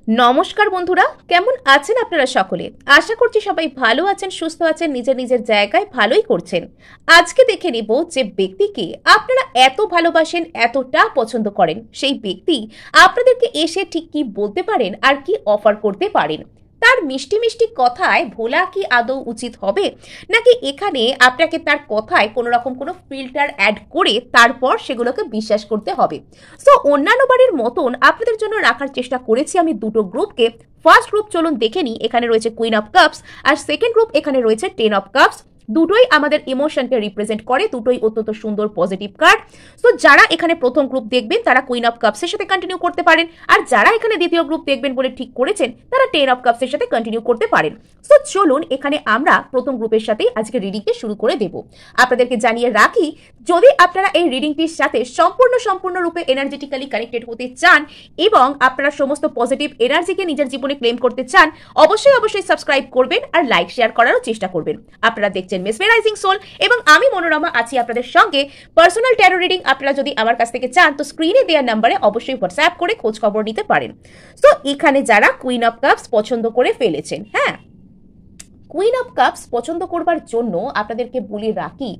नमस्कार बंधुरा केमन आছেন আপনারা সকলে आशा করছি সবাই ভালো আছেন সুস্থ আছেন নিজের নিজের জায়গায় ভালোই করছেন। আজকে দেখে নিব যে ব্যক্তিকে আপনারা এত ভালোবাসেন এতটা পছন্দ করেন সেই ব্যক্তি আপনাদেরকে এসে ঠিক কি বলতে পারেন আর কি অফার করতে পারেন। তার মিষ্টি মিষ্টি কথায় ভোলা কি আদৌ উচিত হবে নাকি এখানে আপনাকে তার কথায় কোনো রকম কোনো ফিল্টার অ্যাড করে তারপর সেগুলোকে বিশ্বাস করতে হবে। সো অন্যান্য বারের মতন আপনাদের জন্য রাখার চেষ্টা করেছি আমি দুটো গ্রুপকে। ফার্স্ট গ্রুপ চলুন দেখে নিই, এখানে রয়েছে কুইন অফ কাপস আর সেকেন্ড গ্রুপ এখানে রয়েছে টেন অফ কাপস। দুটোই আমাদের ইমোশনকে রিপ্রেজেন্ট করে, দুটোই অত্যন্ত সুন্দর পজিটিভ কার্ড। সো যারা এখানে প্রথম গ্রুপ দেখবেন তারা কুইন অফ কাপসের সাথে কন্টিনিউ করতে পারেন, আর যারা এখানে দ্বিতীয় গ্রুপ দেখবেন বলে ঠিক করেছেন তারা টেন অফ কাপসের সাথে কন্টিনিউ করতে পারেন। সো চলুন এখানে আমরা প্রথম গ্রুপের সাথেই আজকে রিডিংকে শুরু করে দেব। আপনাদেরকে জানিয়ে রাখি, যদি আপনারা এই রিডিংটির সাথে সম্পূর্ণরূপে এনার্জেটিক্যালি কানেক্টেড হতে চান এবং আপনারা সমস্ত পজিটিভ এনার্জিকে নিজের জীবনে ক্লেম করতে চান, অবশ্যই সাবস্ক্রাইব করবেন আর লাইক শেয়ার করারও চেষ্টা করবেন। আপনারা দেখছেন মেসমেরাইজিং সোল এবং আমি মনোরমা আছি আপনাদের সঙ্গে। পার্সোনাল ট্যারো রিডিং আপনারা যদি আমার কাছ থেকে চান তো স্ক্রিনে দেওয়া নম্বরে অবশ্যই হোয়াটসঅ্যাপ করে খোঁজ খবর নিতে পারেন। সো এখানে যারা কুইন অফ কাপস পছন্দ করে ফেলেছেন, হ্যাঁ, কুইন অফ কাপস পছন্দ করবার জন্য আপনাদেরকে বলে রাখি,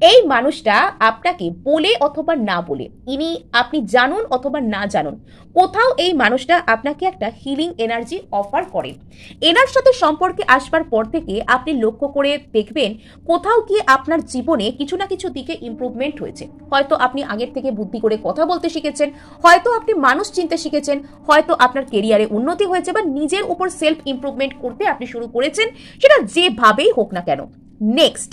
এই মানুষটা আপনাকে বলে অথবা না বলে, ইনি আপনি জানুন অথবা না জানুন, কোথাও এই মানুষটা আপনাকে একটা হিলিং এনার্জি অফার করেন। এনার সাথে সম্পর্কে আসবার পর থেকে আপনি লক্ষ্য করে দেখবেন কোথাও গিয়ে আপনার জীবনে কিছু না কিছু দিকে ইমপ্রুভমেন্ট হয়েছে। হয়তো আপনি আগের থেকে বুদ্ধি করে কথা বলতে শিখেছেন, হয়তো আপনি মানুষ চিনতে শিখেছেন, হয়তো আপনার কেরিয়ারে উন্নতি হয়েছে বা নিজের উপর সেলফ ইমপ্রুভমেন্ট করতে আপনি শুরু করেছেন, সেটা যেভাবেই হোক না কেন। নেক্সট,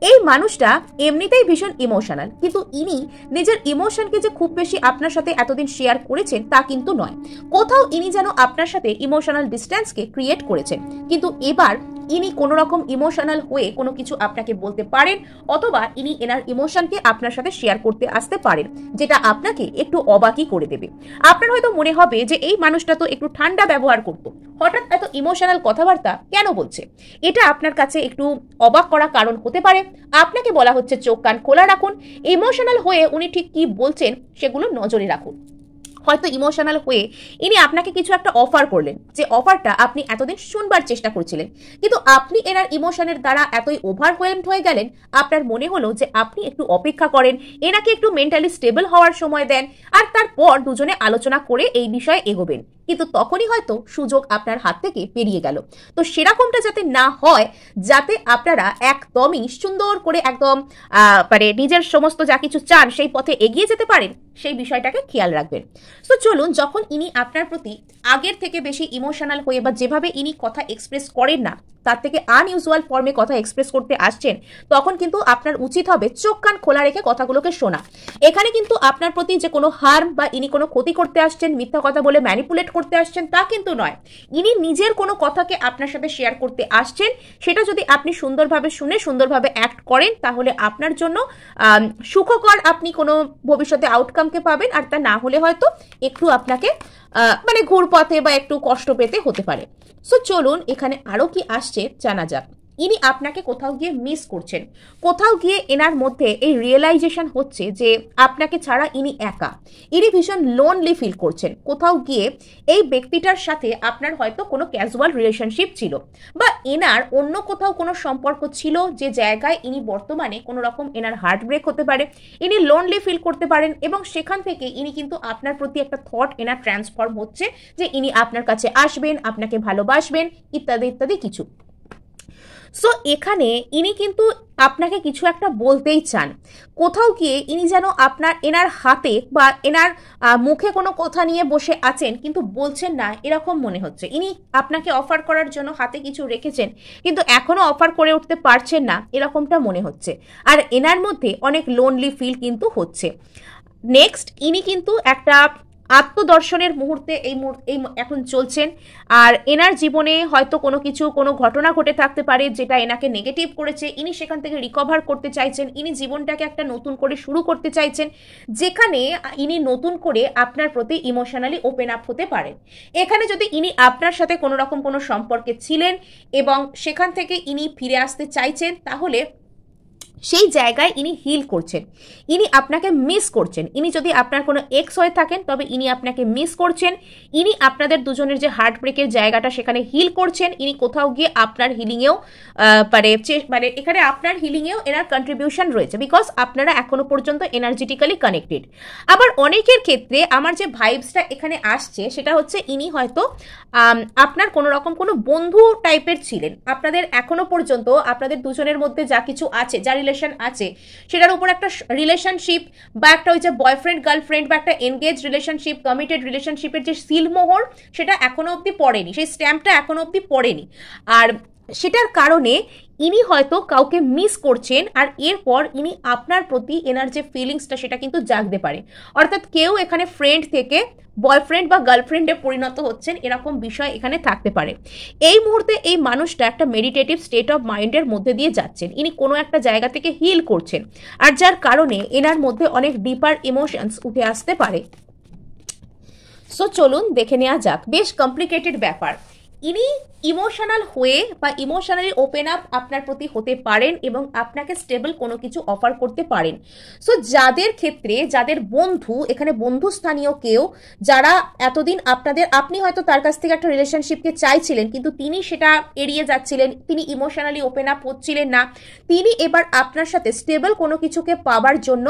এই মানুষটা এমনিতেই ভীষণ ইমোশনাল, কিন্তু ইনি নিজের ইমোশনকে যে খুব বেশি আপনার সাথে এতদিন শেয়ার করেছেন তা কিন্তু নয়। কোথাও ইনি যেন আপনার সাথে ইমোশনাল ডিস্টেন্সকে ক্রিয়েট করেছেন, কিন্তু এবার ইনি কোনো রকম ইমোশনাল হয়ে কোনো কিছু আপনাকে বলতে পারেন অথবা ইনি এনার ইমোশনকে আপনার সাথে শেয়ার করতে আসতে পারেন, যেটা আপনাকে একটু অবাকই করে দেবে। আপনার হয়তো মনে হবে যে এই মানুষটা তো একটু ঠান্ডা ব্যবহার করতো, হঠাৎ এত ইমোশনাল কথাবার্তা কেন বলছে। এটা আপনার কাছে একটু অবাক করা কারণ হতে পারে। আপনাকে বলা হচ্ছে চোখ কান খোলা রাখুন, ইমোশনাল হয়ে উনি ঠিক কি বলছেন সেগুলো নজরে রাখুন। হয়তো ইমোশনাল হয়ে ইনি আপনাকে কিছু একটা অফার করলেন, যে অফারটা আপনি এতদিন শুনবার চেষ্টা করছিলেন, কিন্তু আপনি এনার ইমোশনের দ্বারা এতই ওভারওয়েলমড হয়ে গেলেন, আপনার মনে হলো যে আপনি একটু অপেক্ষা করেন, এনাকে একটু মেন্টালি স্টেবল হওয়ার সময় দেন, আর তারপর দুজনে আলোচনা করে এই বিষয়ে এগোবেন। কিন্তু তখনই হয়তো সুযোগ আপনার হাত থেকে পেরিয়ে গেল। তো সেরকমটা যাতে না হয়, যাতে আপনারা একদমই সুন্দর করে একদম মানে নিজের সমস্ত যা কিছু চান সেই পথে এগিয়ে যেতে পারেন, সেই বিষয়টাকে খেয়াল রাখবেন। তো চলুন, যখন ইনি আপনার প্রতি আগের থেকে বেশি ইমোশনাল হয়ে বা যেভাবে ইনি কথা এক্সপ্রেস করেন না তার থেকে আনইউজুয়াল ফর্মে কথা এক্সপ্রেস করতে আসছেন, তখন কিন্তু আপনার উচিত হবে চোখ কান খোলা রেখে কথাগুলোকে শোনা। এখানে কিন্তু আপনার প্রতি যে কোনো হার্ম বা ইনি কোনো ক্ষতি করতে আসছেন, মিথ্যা কথা বলে ম্যানিপুলেট করতে আসছেন তা কিন্তু নয়। ইনি নিজের কোনো কথাকে আপনার সাথে শেয়ার করতে আসছেন, সেটা যদি আপনি সুন্দরভাবে শুনে সুন্দরভাবে অ্যাক্ট করেন তাহলে আপনার জন্য সুখকর আপনি কোনো ভবিষ্যতে আউটকামকে পাবেন, আর তা না হলে হয়তো একটু আপনাকে মানে ঘুরপথে বা একটু কষ্ট পেতে হতে পারে। সো চলুন এখানে আরো কি আসছে জানা যাক। ইনি আপনাকে কোথাও গিয়ে মিস করছেন, কোথাও গিয়ে এনার মধ্যে এই রিয়েলাইজেশন হচ্ছে যে আপনাকে ছাড়া ইনি একা, ইনি ভীষণ লোনলি ফিল করছেন। কোথাও গিয়ে এই ব্যক্তিটার সাথে আপনার হয়তো কোনো ক্যাজুয়াল রিলেশনশিপ ছিল বা এনার অন্য কোথাও কোনো সম্পর্ক ছিল, যে জায়গায় ইনি বর্তমানে কোনো রকম এনার হার্ট ব্রেক হতে পারে, ইনি লোনলি ফিল করতে পারেন এবং সেখান থেকে ইনি কিন্তু আপনার প্রতি একটা থট এনার ট্রান্সফর্ম হচ্ছে যে ইনি আপনার কাছে আসবেন, আপনাকে ভালোবাসবেন ইত্যাদি ইত্যাদি কিছু। সো এখানে ইনি কিন্তু আপনাকে কিছু একটা বলতেই চান। কোথাও গিয়ে ইনি যেন আপনার এনার হাতে বা এনার মুখে কোনো কথা নিয়ে বসে আছেন কিন্তু বলছেন না, এরকম মনে হচ্ছে। ইনি আপনাকে অফার করার জন্য হাতে কিছু রেখেছেন কিন্তু এখনো অফার করে উঠতে পারছেন না, এরকমটা মনে হচ্ছে। আর এনার মধ্যে অনেক লোনলি ফিল কিন্তু হচ্ছে। নেক্সট, ইনি কিন্তু একটা আত্মদর্শনের মুহূর্তে এই এখন চলছেন, আর এনার জীবনে হয়তো কোনো কিছু কোনো ঘটনা ঘটে থাকতে পারে যেটা এনাকে নেগেটিভ করেছে, ইনি সেখান থেকে রিকভার করতে চাইছেন, ইনি জীবনটাকে একটা নতুন করে শুরু করতে চাইছেন, যেখানে ইনি নতুন করে আপনার প্রতি ইমোশনালি ওপেন আপ হতে পারেন। এখানে যদি ইনি আপনার সাথে কোনো রকম কোনো সম্পর্কে ছিলেন এবং সেখান থেকে ইনি ফিরে আসতে চাইছেন, তাহলে সেই জায়গায় ইনি হিল করছেন, ইনি আপনাকে মিস করছেন। ইনি যদি আপনার কোনো এক্স হয়ে থাকেন তবে ইনি আপনাকে মিস করছেন। ইনি আপনাদের দুজনের যে হার্ট ব্রেকের জায়গাটা সেখানে হিল করছেন। ইনি কোথাও গিয়ে আপনার হিলিংয়েও মানে এখানে আপনার হিলিংয়েও এনার কন্ট্রিবিউশন রয়েছে, বিকজ আপনারা এখনো পর্যন্ত এনার্জেটিক্যালি কানেক্টেড। আবার অনেকের ক্ষেত্রে আমার যে ভাইবসটা এখানে আসছে সেটা হচ্ছে ইনি হয়তো আপনার কোনো রকম কোনো বন্ধু টাইপের ছিলেন। আপনাদের এখনো পর্যন্ত আপনাদের দুজনের মধ্যে যা কিছু আছে, যা রিলেশন আছে, সেটার উপর একটা রিলেশনশিপ বা একটা ওই যে বয়ফ্রেন্ড গার্লফ্রেন্ড বা একটা এনগেজ রিলেশনশিপ, কমিটেড রিলেশনশিপের যে সিলমোহর সেটা এখনো অবধি পড়েনি, সেই স্ট্যাম্পটা এখনো অবধি পড়েনি। আর সেটার কারণে ইনি হয়তো কাউকে মিস করছেন, আর এরপর ইনি আপনার প্রতি এনার যে ফিলিংসটা সেটা কিন্তু জাগতে পারে। অর্থাৎ কেউ এখানে ফ্রেন্ড থেকে বয়ফ্রেন্ড বা গার্লফ্রেন্ডে পরিণত হচ্ছেন, এরকম বিষয় এখানে থাকতে পারে। এই মুহূর্তে এই মানুষটা একটা মেডিটেটিভ স্টেট অফ মাইন্ডের মধ্যে দিয়ে যাচ্ছেন, ইনি কোনো একটা জায়গা থেকে হিল করছেন, আর যার কারণে এনার মধ্যে অনেক ডিপার ইমোশনস উঠে আসতে পারে। সো চলুন দেখে নেওয়া যাক। বেশ কমপ্লিকেটেড ব্যাপার। ইনি ইমোশনাল হয়ে বা ইমোশনালি ওপেন আপ আপনার প্রতি হতে পারেন এবং আপনাকে স্টেবল কোনো কিছু অফার করতে পারেন। সো যাদের ক্ষেত্রে, যাদের বন্ধু, এখানে বন্ধু স্থানীয় কেউ, যারা এতদিন আপনি হয়তো তার কাছ থেকে একটা রিলেশনশিপকে চাইছিলেন কিন্তু তিনি সেটা এড়িয়ে যাচ্ছিলেন, তিনি ইমোশনালি ওপেন আপ হচ্ছিলেন না, তিনি এবার আপনার সাথে স্টেবল কোনো কিছুকে পাওয়ার জন্য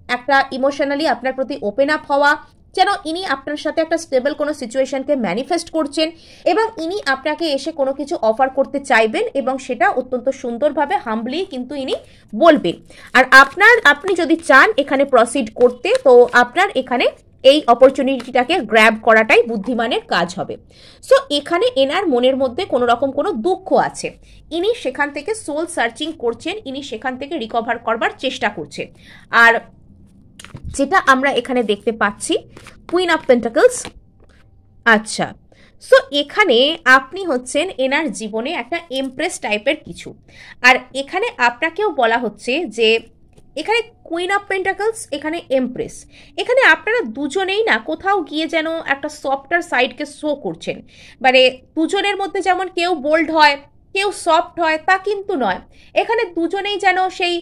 একটা ইমোশনালি আপনার প্রতি ওপেন আপ হওয়া, যেন ইনি আপনার সাথে একটা স্টেবল কোনো সিচুয়েশনকে ম্যানিফেস্ট করছেন এবং ইনি আপনাকে এসে কোনো কিছু অফার করতে চাইবেন এবং সেটা অত্যন্ত সুন্দরভাবে হাম্বলি কিন্তু ইনি বলবেন। আর আপনি যদি চান এখানে প্রসিড করতে, তো আপনার এখানে এই অপরচুনিটিটাকে গ্র্যাব করাটাই বুদ্ধিমানের কাজ হবে। সো এখানে এনার মনের মধ্যে কোনো রকম কোনো দুঃখ আছে, ইনি সেখান থেকে সোল সার্চিং করছেন, ইনি সেখান থেকে রিকভার করবার চেষ্টা করছেন। আর যেটা আমরা এখানে দেখতে পাচ্ছি কুইন অফ পেন্টাকলস। আচ্ছা, সো এখানে আপনি হচ্ছেন এনার জীবনে একটা এমপ্রেস টাইপের কিছু, আর এখানে আপনাকেও বলা হচ্ছে যে এখানে কুইন অফ পেন্টাকলস, এখানে এমপ্রেস, এখানে আপনারা দুজনেই না কোথাও গিয়ে যেন একটা সফটার সাইডকে শো করছেন। মানে দুজনের মধ্যে যেমন কেউ বোল্ড হয়, কেউ সফট হয়, তা কিন্তু নয়। এখানে দুজনেই যেন সেই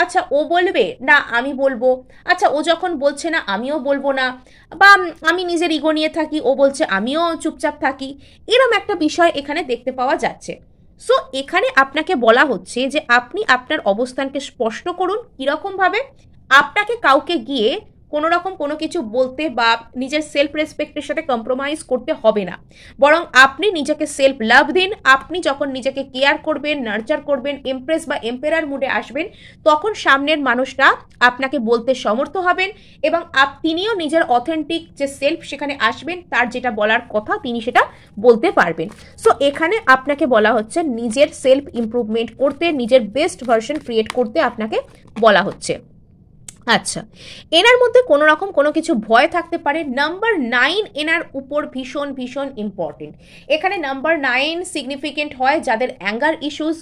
আচ্ছা ও বলবে না আমি বলবো, আচ্ছা ও যখন বলছে না আমিও বলবো না, বা আমি নিজের ইগো নিয়ে থাকি, ও বলছে আমিও চুপচাপ থাকি, এরম একটা বিষয় এখানে দেখতে পাওয়া যাচ্ছে। সো এখানে আপনাকে বলা হচ্ছে যে আপনি আপনার অবস্থানকে স্পষ্ট করুন। কীরকমভাবে? আপনাকে কাউকে গিয়ে কোনো রকম কোনো কিছু বলতে বা নিজের সেলফ রেসপেক্টের সাথে কম্প্রোমাইজ করতে হবে না, বরং আপনি নিজেকে সেলফ লাভ দিন। আপনি যখন নিজেকে কেয়ার করবেন, নার্চার করবেন, এমপ্রেস বা এম্পেরার মুডে আসবেন, তখন সামনের মানুষটা আপনাকে বলতে সমর্থ হবেন এবং তিনিও নিজের অথেন্টিক যে সেলফ সেখানে আসবেন, তার যেটা বলার কথা তিনি সেটা বলতে পারবেন। সো এখানে আপনাকে বলা হচ্ছে নিজের সেলফ ইমপ্রুভমেন্ট করতে, নিজের বেস্ট ভার্সন ক্রিয়েট করতে আপনাকে বলা হচ্ছে। আচ্ছা, এনার মধ্যে কোনো রকম কোনো কিছু ভয় থাকতে পারে। নাম্বার 9 এনার উপর ভীষণ ভীষণ ইম্পর্টেন্ট। এখানে নাম্বার 9 সিগনিফিকেন্ট হয় যাদের অ্যাঙ্গার ইস্যুস,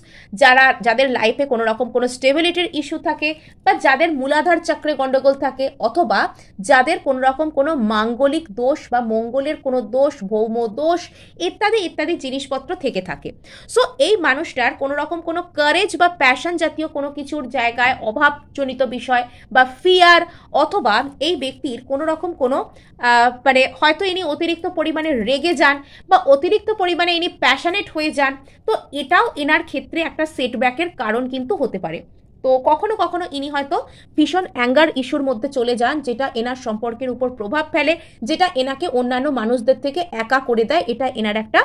যাদের লাইফে কোনো রকম কোনো স্টেবিলিটির ইস্যু থাকে, বা যাদের মূলাধার চক্রে গন্ডগোল থাকে, অথবা যাদের কোনো রকম কোনো মাঙ্গলিক দোষ বা মঙ্গলের কোনো দোষ, ভৌম দোষ ইত্যাদি ইত্যাদি জিনিসপত্র থেকে থাকে। সো এই মানুষটার কোনো রকম কোনো কারেজ বা প্যাশন জাতীয় কোনো কিছুর জায়গায় অভাবজনিত বিষয় বা ফিয়ার, অথবা এই ব্যক্তির কোনো রকম কোনো মানে হয়তো ইনি অতিরিক্ত পরিমাণে রেগে যান বা অতিরিক্ত পরিমাণে ইনি প্যাশনেট হয়ে যান, তো এটাও এনার ক্ষেত্রে একটা সেটব্যাকের কারণ কিন্তু হতে পারে। তো কখনো কখনো ইনি হয়তো ভীষণ অ্যাঙ্গার ইস্যুর মধ্যে চলে যান, যেটা এনার সম্পর্কের উপর প্রভাব ফেলে, যেটা এনাকে অন্যান্য মানুষদের থেকে একা করে দেয়, এটা এনার একটা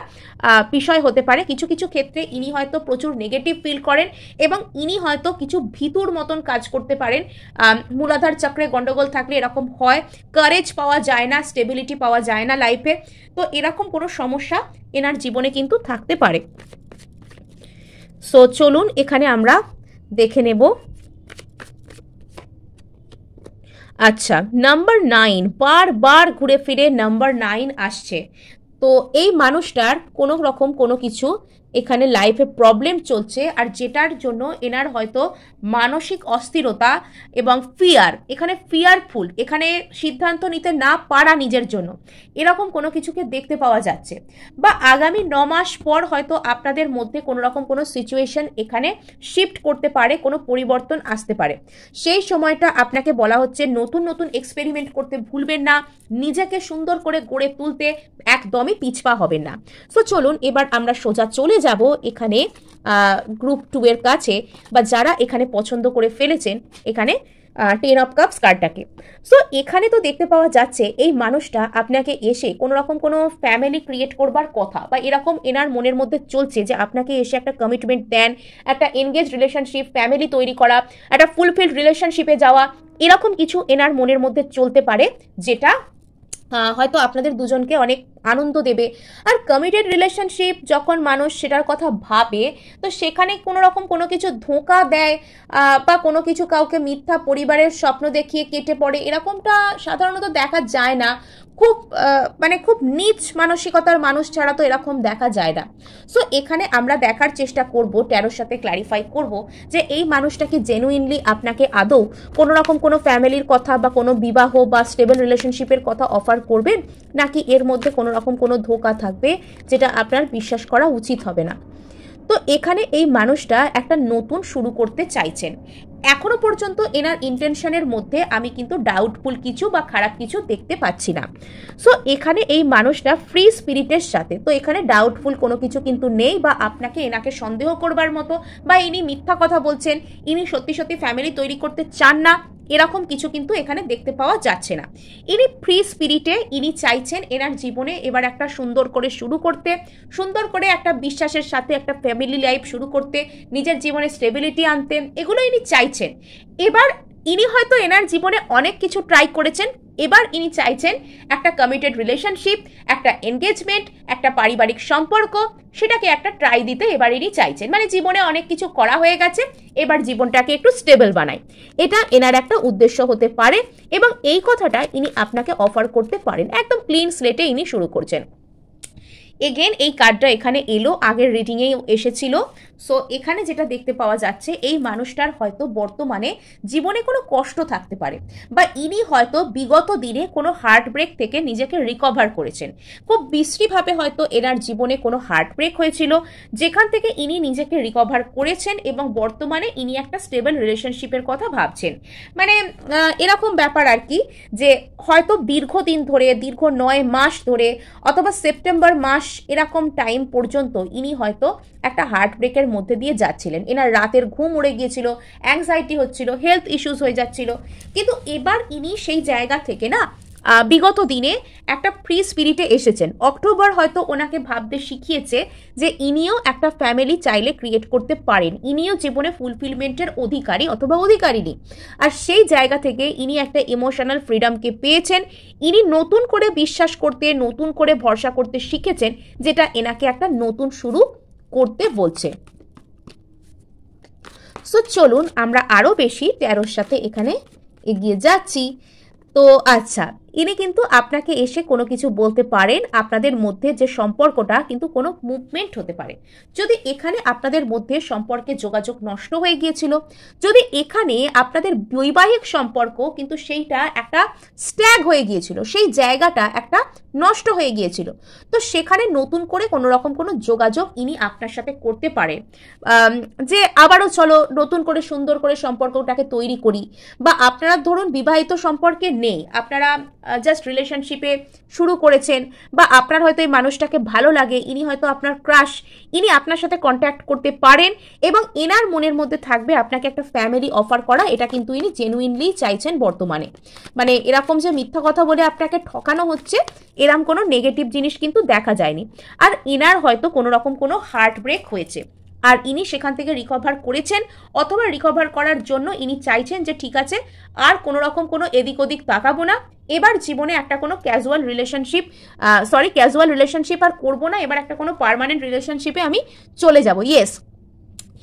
বিষয় হতে পারে। কিছু কিছু ক্ষেত্রে ইনি হয়তো প্রচুর নেগেটিভ ফিল করেন এবং ইনি হয়তো কিছু ভীতুর মতন কাজ করতে পারেন। মূলাধার চক্রে গন্ডগোল থাকলে এরকম হয়, কারেজ পাওয়া যায় না, স্টেবিলিটি পাওয়া যায় না লাইফে, তো এরকম কোনো সমস্যা এনার জীবনে কিন্তু থাকতে পারে। সো চলুন এখানে আমরা দেখে নেব। আচ্ছা, নাম্বার 9 বারবার ঘুরে ফিরে নাম্বার 9 আসছে। তো এই মানুষটার কোনো রকম কোনো কিছু এখানে লাইফে প্রবলেম চলছে, আর যেটার জন্য এনার হয়তো মানসিক অস্থিরতা এবং ফিয়ার, এখানে ফিয়ারফুল, এখানে সিদ্ধান্ত নিতে না পারা নিজের জন্য, এরকম কোনো কিছুকে দেখতে পাওয়া যাচ্ছে। বা আগামী 9 মাস পর হয়তো আপনাদের মধ্যে কোনো রকম কোনো সিচুয়েশন এখানে শিফট করতে পারে, কোনো পরিবর্তন আসতে পারে। সেই সময়টা আপনাকে বলা হচ্ছে নতুন নতুন এক্সপেরিমেন্ট করতে ভুলবেন না, নিজেকে সুন্দর করে গড়ে তুলতে একদমই পিছপা হবেন না। সো চলুন এবার আমরা সোজা চলে যাব এখানে গ্রুপ 2 এর কাছে, বা যারা এখানে পছন্দ করে ফেলেছেন এখানে 10 অফ কাপস কার্ডটাকে। সো এখানে তো দেখতে পাওয়া যাচ্ছে এই মানুষটা আপনাকে এসে কোনো রকম কোনো ফ্যামিলি ক্রিয়েট করবার কথা, বা এরকম এনার মনের মধ্যে চলছে যে আপনাকে এসে একটা কমিটমেন্ট দেন, একটা এনগেজ রিলেশনশিপ, ফ্যামিলি তৈরি করা, একটা ফুলফিলড রিলেশনশিপে যাওয়া, এরকম কিছু এনার মনের মধ্যে চলতে পারে, যেটা হয়তো আপনাদের দুজনকে অনেক আনন্দ দেবে। আর কমিটেড রিলেশনশিপ যখন মানুষ সেটার কথা ভাবে, তো সেখানে কোনো রকম কোনো কিছু ধোঁকা দেয় বা কোনো কিছু কাউকে মিথ্যা পরিবারের স্বপ্ন দেখিয়ে কেটে পড়ে, এরকমটা সাধারণত দেখা যায় না। খুব মানে খুব নীচ মানসিকতার মানুষ ছাড়া তো এরকম দেখা যায় না। সো এখানে আমরা দেখার চেষ্টা করব, ট্যারোর সাথে ক্ল্যারিফাই করব যে এই মানুষটা কি জেনুইনলি আপনাকে আদৌ কোনো রকম কোনো ফ্যামিলির কথা বা কোনো বিবাহ বা স্টেবল রিলেশনশিপের কথা অফার করবেন, নাকি এর মধ্যে কোনো রকম কোনো ধোঁকা থাকবে যেটা আপনার বিশ্বাস করা উচিত হবে না। তো এখানে এই মানুষটা একটা নতুন শুরু করতে চাইছেন। এখনো পর্যন্ত এনার ইন্টেনশনের মধ্যে আমি কিন্তু ডাউটফুল কিছু বা খারাপ কিছু দেখতে পাচ্ছি না। সো এখানে এই মানুষটা ফ্রি স্পিরিটের সাথে, তো এখানে ডাউটফুল কোনো কিছু কিন্তু নেই, বা আপনাকে এনাকে সন্দেহ করবার মতো, বা ইনি মিথ্যা কথা বলছেন, ইনি সত্যি সত্যি ফ্যামিলি তৈরি করতে চান না, এরকম কিছু কিন্তু এখানে দেখতে পাওয়া যাচ্ছে না। ইনি ফ্রি স্পিরিটে, ইনি চাইছেন এনার জীবনে এবার একটা সুন্দর করে শুরু করতে, সুন্দর করে একটা বিশ্বাসের সাথে একটা ফ্যামিলি লাইফ শুরু করতে, নিজের জীবনে স্টেবিলিটি আনতে, এগুলো ইনি চাইছেন। এবার ইনি হয়তো এনার জীবনে অনেক কিছু ট্রাই করেছেন, এবার ইনি চাইছেন একটা কমিটেড রিলেশনশিপ, একটা এনগেজমেন্ট, একটা পারিবারিক সম্পর্ক, সেটাকে একটা ট্রাই দিতে এবার ইনি চাইছেন। মানে জীবনে অনেক কিছু করা হয়ে গেছে, এবার জীবনটাকে একটু স্টেবল বানায়, এটা এনার একটা উদ্দেশ্য হতে পারে, এবং এই কথাটা ইনি আপনাকে অফার করতে পারেন। একদম ক্লিন স্লেটে ইনি শুরু করছেন। এগেন এই কার্ডটা এখানে এলো, আগের রিডিংয়েই এসেছিল। সো এখানে যেটা দেখতে পাওয়া যাচ্ছে, এই মানুষটার হয়তো বর্তমানে জীবনে কোনো কষ্ট থাকতে পারে, বা ইনি হয়তো বিগত দিনে কোনো হার্ট ব্রেক থেকে নিজেকে রিকভার করেছেন। খুব বিশ্রীভাবে হয়তো এনার জীবনে কোনো হার্ট ব্রেক হয়েছিল, যেখান থেকে ইনি নিজেকে রিকভার করেছেন, এবং বর্তমানে ইনি একটা স্টেবল রিলেশনশিপের কথা ভাবছেন। মানে এরকম ব্যাপার আর কি, যে হয়তো দীর্ঘদিন ধরে, দীর্ঘ 9 মাস ধরে, অথবা সেপ্টেম্বর মাস এরকম টাইম পর্যন্ত ইনি হয়তো একটা হার্ট ব্রেকের মধ্যে দিয়ে যাচ্ছিলেন। এনার রাতের ঘুম উড়ে গিয়েছিল, অ্যাংজাইটি হচ্ছিল, হেলথ ইস্যুস হয়ে যাচ্ছিল। কিন্তু এবার ইনি সেই জায়গা থেকে না, বিগত দিনে একটা ফ্রি স্পিরিটে এসেছেন। অক্টোবর হয়তো ওনাকে ভাবতে শিখিয়েছে যে ইনিও একটা ফ্যামিলি চাইলে ক্রিয়েট করতে পারেন, ইনিও জীবনে ফুলফিলমেন্টের অধিকারী অথবা অধিকারিণী। আর সেই জায়গা থেকে ইনি একটা ইমোশনাল ফ্রিডমকে পেয়েছেন, ইনি নতুন করে বিশ্বাস করতে, নতুন করে ভরসা করতে শিখেছেন, যেটা এনাকে একটা নতুন শুরু করতে বলছে। সো চলুন আমরা আরও বেশি ট্যারোর সাথে এখানে এগিয়ে যাচ্ছি। তো আচ্ছা, ইনি কিন্তু আপনাকে এসে কোনো কিছু বলতে পারেন, আপনাদের মধ্যে যে সম্পর্কটা কিন্তু কোনো মুভমেন্ট হতে পারে। যদি এখানে আপনাদের মধ্যে সম্পর্কে যোগাযোগ নষ্ট হয়ে গিয়েছিল, যদি এখানে আপনাদের বৈবাহিক সম্পর্ক কিন্তু সেইটা একটা স্ট্যাগ হয়ে গিয়েছিল, সেই জায়গাটা একটা নষ্ট হয়ে গিয়েছিল, তো সেখানে নতুন করে কোনো রকম কোনো যোগাযোগ ইনি আপনার সাথে করতে পারে, যে আবারও চলো নতুন করে সুন্দর করে সম্পর্কটাকে তৈরি করি। বা আপনারা ধরুন বিবাহিত সম্পর্কে নেই, আপনারা জাস্ট রিলেশনশিপে শুরু করেছেন, বা আপনার হয়তো এই মানুষটাকে ভালো লাগে, ইনি হয়তো আপনার ক্রাশ, ইনি আপনার সাথে কন্ট্যাক্ট করতে পারেন, এবং এনার মনের মধ্যে থাকবে আপনাকে একটা ফ্যামিলি অফার করা, এটা কিন্তু ইনি জেনুইনলি চাইছেন বর্তমানে। মানে এরকম যে মিথ্যা কথা বলে আপনাকে ঠকানো হচ্ছে, এরকম কোনো নেগেটিভ জিনিস কিন্তু দেখা যায়নি। আর ইনার হয়তো কোনো রকম কোনো হার্ট ব্রেক হয়েছে, আর ইনি সেখান থেকে রিকভার করেছেন, অথবা রিকভার করার জন্য ইনি চাইছেন যে ঠিক আছে, আর কোনো রকম কোনো এদিক ওদিক তাকাবো না, এবার জীবনে একটা কোনো ক্যাজুয়াল রিলেশনশিপ আর করবো না, এবার একটা কোনো পার্মানেন্ট রিলেশনশিপে আমি চলে যাব। ইয়েস,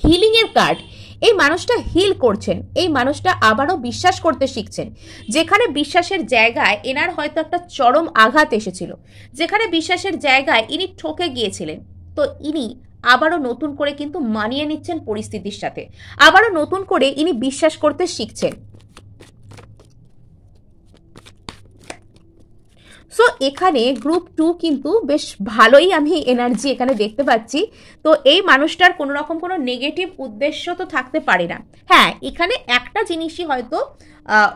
হিলিংয়ের কার্ড। এই মানুষটা হিল করছেন, এই মানুষটা আবারও বিশ্বাস করতে শিখছেন। যেখানে বিশ্বাসের জায়গায় এনার হয়তো একটা চরম আঘাত এসেছিল, যেখানে বিশ্বাসের জায়গায় ইনি ঠকে গিয়েছিলেন, তো ইনি আবারও নতুন করে কিন্তু মানিয়ে নিচ্ছেন পরিস্থিতির সাথে, আবারও নতুন করে ইনি বিশ্বাস করতে শিখছেন। সো এখানে গ্রুপ 2 কিন্তু বেশ ভালোই আমি এনার্জি এখানে দেখতে পাচ্ছি। তো এই মানুষটার কোনো রকম কোনো নেগেটিভ উদ্দেশ্য তো থাকতে পারে না। হ্যাঁ, এখানে একটা জিনিসই হয়তো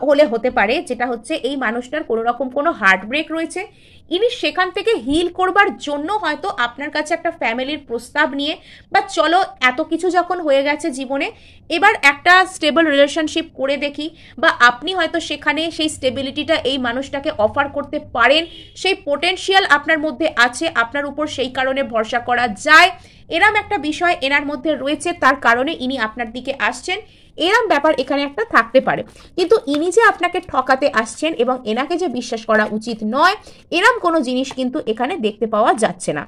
হলে হতে পারে, যেটা হচ্ছে এই মানুষটার কোনো রকম কোনো হার্ট ব্রেক রয়েছে, ইনি সেখান থেকে হিল করবার জন্য হয়তো আপনার কাছে একটা ফ্যামিলির প্রস্তাব নিয়ে, বা চলো এত কিছু যখন হয়ে গেছে জীবনে, এবার একটা স্টেবল রিলেশনশিপ করে দেখি, বা আপনি হয়তো সেখানে সেই স্টেবিলিটিটা এই মানুষটাকে অফার করতে পারেন, সেই পোটেনশিয়াল আপনার মধ্যে আছে, আপনার উপর সেই কারণে ভরসা করা যায়, এরম একটা বিষয় এনার মধ্যে রয়েছে, তার কারণে ইনি আপনার দিকে আসছেন, এরম ব্যাপার এখানে একটা থাকতে পারে। কিন্তু ইনি যে আপনাকে ঠকাতে আসছেন এবং এনাকে যে বিশ্বাস করা উচিত নয়, এরম কোনো জিনিস কিন্তু এখানে দেখতে পাওয়া যাচ্ছে না।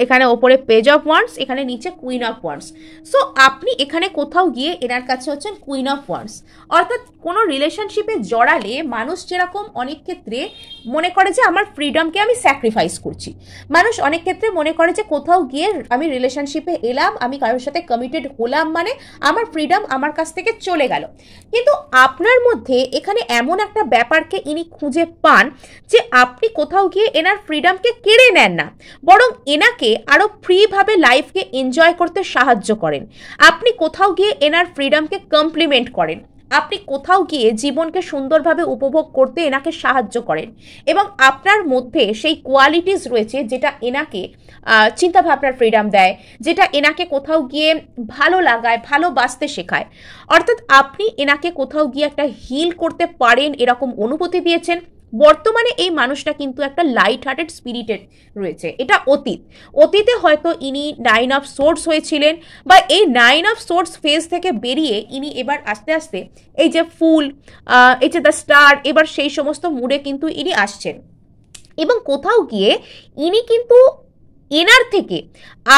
এখানে ওপরে পেজ অফ ওয়ান্ডস, এখানে নিচে কুইন অফ ওয়ান্ডস। সো আপনি এখানে কোথাও গিয়ে এনার কাছে হচ্ছেন কুইন অফ ওয়ান্ডস, অর্থাৎ কোনো রিলেশনশিপে জড়ালে মানুষ যেরকম অনেক ক্ষেত্রে মনে করে যে আমার ফ্রিডমকে আমি স্যাক্রিফাইস করছি, মানুষ অনেক ক্ষেত্রে মনে করে যে কোথাও গিয়ে আমি রিলেশনশিপে এলাম, আমি কারোর সাথে কমিটেড হলাম মানে আমার ফ্রিডম আমার কাছ থেকে চলে গেল। কিন্তু আপনার মধ্যে এখানে এমন একটা ব্যাপারকে ইনি খুঁজে পান যে আপনি কোথাও গিয়ে এনার ফ্রিডমকে কেড়ে নেন না, বরং এনাকে আরো ফ্রিভাবে লাইফকে এনজয় করতে সাহায্য করেন। আপনি কোথাও গিয়ে এনার ফ্রিডমকে কমপ্লিমেন্ট করেন, আপনি কোথাও গিয়ে জীবনকে সুন্দরভাবে উপভোগ করতে এনাকে সাহায্য করেন, এবং আপনার মধ্যে সেই কোয়ালিটিস রয়েছে যেটা এনাকে চিন্তাভাবনার ফ্রিডম দেয়, যেটা এনাকে কোথাও গিয়ে ভালো লাগায়, ভালোবাসতে শেখায়। অর্থাৎ আপনি এনাকে কোথাও গিয়ে একটা হিল করতে পারেন এরকম অনুভূতি দিয়েছেন। বর্তমানে এই মানুষটা কিন্তু একটা লাইট হার্টেড স্পিরিটেড রয়েছে, এটা অতীতে হয়তো ইনি 9 অফ সোর্ডস হয়েছিলেন, বা এই 9 অফ সোর্ডস ফেজ থেকে বেরিয়ে ইনি এবার আস্তে আস্তে এই যে ফুল, এই যে দ্য স্টার, এবার সেই সমস্ত মুডে কিন্তু ইনি আসছেন, এবং কোথাও গিয়ে ইনি কিন্তু এনার থেকে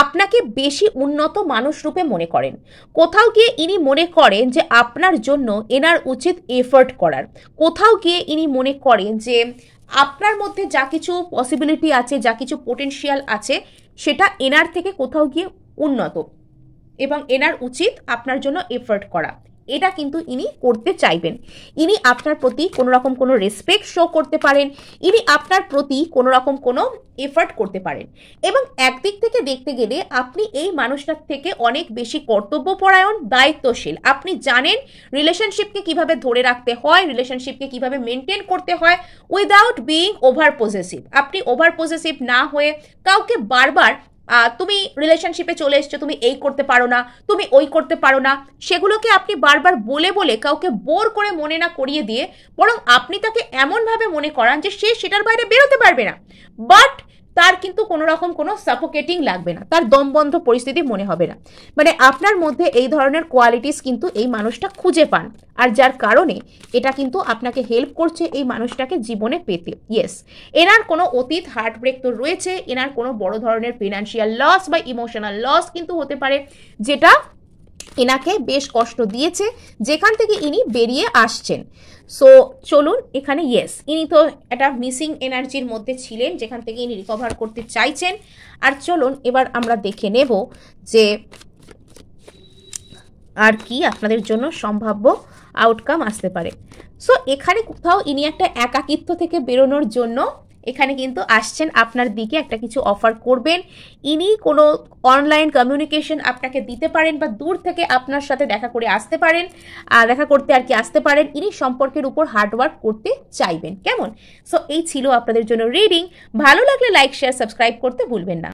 আপনাকে বেশি উন্নত মানুষ রূপে মনে করেন। কোথাও গিয়ে ইনি মনে করেন যে আপনার জন্য এনার উচিত এফোর্ট করার, কোথাও গিয়ে ইনি মনে করেন যে আপনার মধ্যে যা কিছু পসিবিলিটি আছে, যা কিছু পোটেনশিয়াল আছে, সেটা এনার থেকে কোথাও গিয়ে উন্নত, এবং এনার উচিত আপনার জন্য এফোর্ট করা। এটা কিন্তু ইনি করতে চাইবেন। ইনি আপনার প্রতি কোনো রকম কোনো রেসপেক্ট শো করতে পারেন, ইনি আপনার প্রতি কোনো রকম কোনো এফর্ট করতে পারেন, এবং একদিক থেকে দেখতে গেলে আপনি এই মানুষটার থেকে অনেক বেশি কর্তব্যপরায়ণ, দায়িত্বশীল। আপনি জানেন রিলেশনশিপকে কিভাবে ধরে রাখতে হয়, রিলেশনশিপকে কিভাবে মেনটেন করতে হয় উইদাউট বিইং ওভার পজেসিভ। আপনি ওভার পজেসিভ না হয়ে কাউকে বারবার তুমি রিলেশনশিপে চলে এসছো, তুমি এই করতে পারো না, তুমি ওই করতে পারো না, সেগুলোকে আপনি বারবার বলে বলে কাউকে বোর করে মনে না করিয়ে দিয়ে, বরং আপনি তাকে এমনভাবে মনে করান যে সে সেটার বাইরে বেরোতে পারবে না, বাট তার কিন্তু কোনো রকম কোনো সাফোকেটিং লাগবে না, তার দমবন্ধ পরিস্থিতি মনে হবে না। মানে আপনার মধ্যে এই ধরনের কোয়ালিটিস কিন্তু এই মানুষটা খুঁজে পান, আর যার কারণে এটা কিন্তু আপনাকে হেল্প করছে এই মানুষটাকে জীবনে পেতে। ইয়েস, এনার কোনো অতীত হার্ট ব্রেক তো রয়েছে, এনার কোনো বড় ধরনের ফিনান্সিয়াল লস বা ইমোশনাল লস কিন্তু হতে পারে, যেটা এনাকে বেশ কষ্ট দিয়েছে, যেখান থেকে ইনি বেরিয়ে আসছেন। সো চলুন এখানে, ইয়েস, ইনি তো একটা মিসিং এনার্জির মধ্যে ছিলেন, যেখান থেকে ইনি রিকভার করতে চাইছেন। আর চলুন এবার আমরা দেখে নেব যে আর কি আপনাদের জন্য সম্ভাব্য আউটকাম আসতে পারে। সো এখানে কোথাও ইনি একটা একাকিত্ব থেকে বেরোনোর জন্য এখানে কিন্তু আসছেন, আপনার দিকে একটা কিছু অফার করবেন। ইনি কোনো অনলাইন কমিউনিকেশন আপনাকে দিতে পারেন, বা দূর থেকে আপনার সাথে দেখা করে আসতে পারেন, দেখা করতে আর কি আসতে পারেন। ইনি সম্পর্কের উপর হার্ডওয়ার্ক করতে চাইবেন। কেমন? সো এই ছিল আপনাদের জন্য রিডিং। ভালো লাগলে লাইক, শেয়ার, সাবস্ক্রাইব করতে ভুলবেন না।